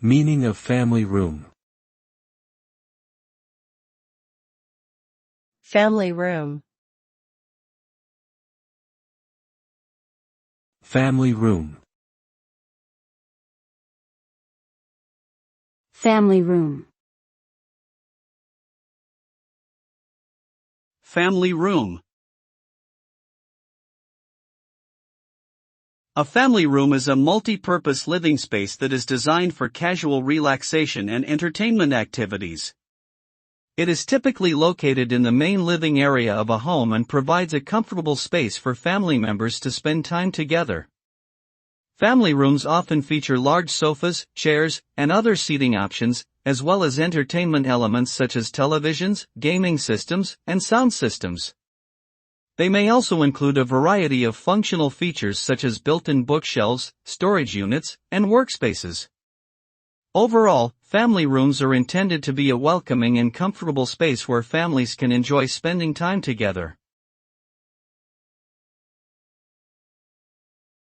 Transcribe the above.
Meaning of family room. Family room. Family room. Family room. Family room. A family room is a multi-purpose living space that is designed for casual relaxation and entertainment activities. It is typically located in the main living area of a home and provides a comfortable space for family members to spend time together. Family rooms often feature large sofas, chairs, and other seating options, as well as entertainment elements such as televisions, gaming systems, and sound systems. They may also include a variety of functional features such as built-in bookshelves, storage units, and workspaces. Overall, family rooms are intended to be a welcoming and comfortable space where families can enjoy spending time together.